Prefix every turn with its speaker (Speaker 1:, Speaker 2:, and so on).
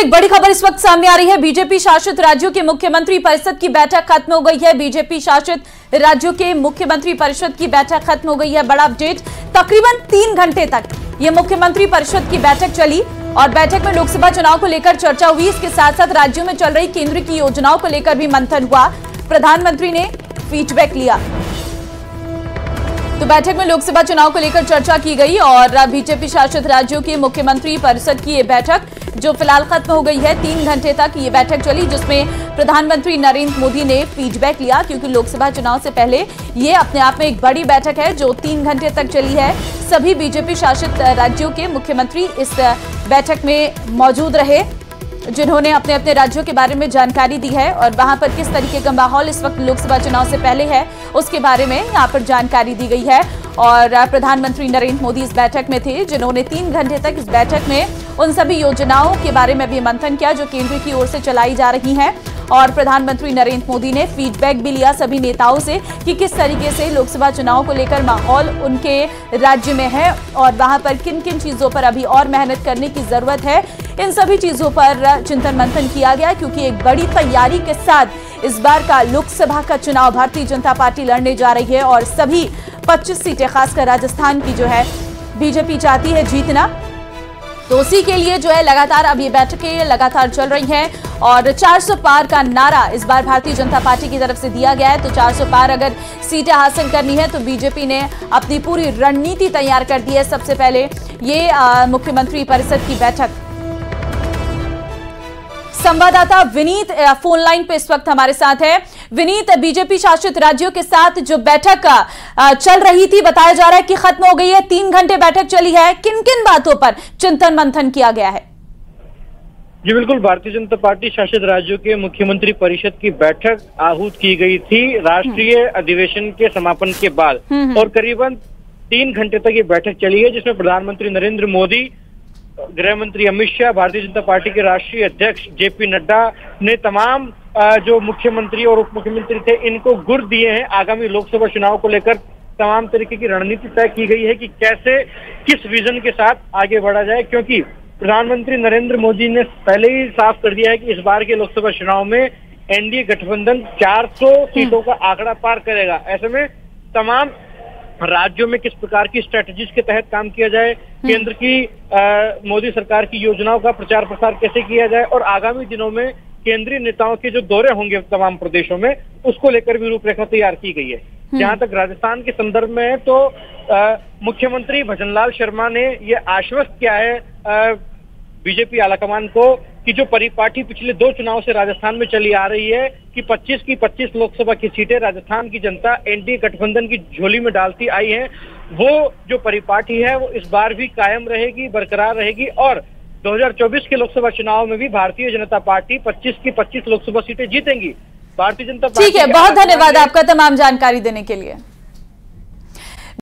Speaker 1: एक बड़ी खबर इस वक्त सामने आ रही है। बीजेपी शासित राज्यों के मुख्यमंत्री परिषद की बैठक खत्म हो गई है। बीजेपी शासित राज्यों के मुख्यमंत्री परिषद की बैठक खत्म हो गई है। बड़ा अपडेट, तकरीबन 3 घंटे तक ये मुख्यमंत्री परिषद की बैठक चली और बैठक में लोकसभा चुनाव को लेकर चर्चा हुई। इसके साथ साथ राज्यों में चल रही केंद्र की योजनाओं को लेकर भी मंथन हुआ। प्रधानमंत्री ने फीडबैक लिया। तो बैठक में लोकसभा चुनाव को लेकर चर्चा की गई और बीजेपी शासित राज्यों के मुख्यमंत्री परिषद की ये बैठक जो फिलहाल खत्म हो गई है, 3 घंटे तक ये बैठक चली, जिसमें प्रधानमंत्री नरेंद्र मोदी ने फीडबैक लिया, क्योंकि लोकसभा चुनाव से पहले ये अपने आप में एक बड़ी बैठक है जो 3 घंटे तक चली है। सभी बीजेपी शासित राज्यों के मुख्यमंत्री इस बैठक में मौजूद रहे, जिन्होंने अपने अपने राज्यों के बारे में जानकारी दी है और वहां पर किस तरीके का माहौल इस वक्त लोकसभा चुनाव से पहले है उसके बारे में यहां पर जानकारी दी गई है। और प्रधानमंत्री नरेंद्र मोदी इस बैठक में थे, जिन्होंने 3 घंटे तक इस बैठक में उन सभी योजनाओं के बारे में भी मंथन किया जो केंद्र की ओर से चलाई जा रही हैं। और प्रधानमंत्री नरेंद्र मोदी ने फीडबैक भी लिया सभी नेताओं से कि किस तरीके से लोकसभा चुनाव को लेकर माहौल उनके राज्य में है और वहां पर किन किन चीजों पर अभी और मेहनत करने की जरूरत है। इन सभी चीजों पर चिंतन मंथन किया गया, क्योंकि एक बड़ी तैयारी के साथ इस बार का लोकसभा का चुनाव भारतीय जनता पार्टी लड़ने जा रही है और सभी 25 सीटें, खासकर राजस्थान की जो है बीजेपी चाहती है जीतना। तो उसी के लिए जो है लगातार अब ये बैठकें लगातार चल रही हैं और 400 पार का नारा इस बार भारतीय जनता पार्टी की तरफ से दिया गया है। तो 400 पार अगर सीटें हासिल करनी है तो बीजेपी ने अपनी पूरी रणनीति तैयार कर दी है। सबसे पहले ये मुख्यमंत्री परिषद की बैठक। संवाददाता विनीत फोन लाइन पे इस वक्त हमारे साथ है। विनीत, बीजेपी शासित राज्यों के साथ जो बैठक चल रही थी, बताया जा रहा है कि खत्म हो गई है, 3 घंटे बैठक चली है। किन किन बातों पर चिंतन मंथन किया गया है?
Speaker 2: जी बिल्कुल, भारतीय जनता पार्टी शासित राज्यों के मुख्यमंत्री परिषद की बैठक आहूत की गई थी राष्ट्रीय अधिवेशन के समापन के बाद और करीबन 3 घंटे तक ये बैठक चली है, जिसमें प्रधानमंत्री नरेंद्र मोदी, गृह मंत्री अमित शाह, भारतीय जनता पार्टी के राष्ट्रीय अध्यक्ष जेपी नड्डा ने तमाम जो मुख्यमंत्री और उप मुख्यमंत्री थे इनको गुर दिए हैं। आगामी लोकसभा चुनाव को लेकर तमाम तरीके की रणनीति तय की गई है कि कैसे किस विजन के साथ आगे बढ़ा जाए, क्योंकि प्रधानमंत्री नरेंद्र मोदी ने पहले ही साफ कर दिया है कि इस बार के लोकसभा चुनाव में एनडीए गठबंधन 400 सीटों का आंकड़ा पार करेगा। ऐसे में तमाम राज्यों में किस प्रकार की स्ट्रेटजीज के तहत काम किया जाए, केंद्र की मोदी सरकार की योजनाओं का प्रचार प्रसार कैसे किया जाए और आगामी दिनों में केंद्रीय नेताओं के जो दौरे होंगे तमाम प्रदेशों में, उसको लेकर भी रूपरेखा तैयार की गई है। जहां तक राजस्थान के संदर्भ में है तो मुख्यमंत्री भजनलाल शर्मा ने ये आश्वस्त किया है बीजेपी आलाकमान को कि जो परिपाटी पिछले 2 चुनाव से राजस्थान में चली आ रही है कि 25 की 25 लोकसभा की सीटें राजस्थान की जनता एनडीए गठबंधन की झोली में डालती आई है, वो जो परिपाटी है वो इस बार भी कायम रहेगी, बरकरार रहेगी और 2024 के लोकसभा चुनाव में भी भारतीय जनता पार्टी 25 की 25 लोकसभा सीटें जीतेंगी। भारतीय जनता पार्टी।
Speaker 1: ठीक है, बहुत धन्यवाद आपका तमाम जानकारी देने के लिए।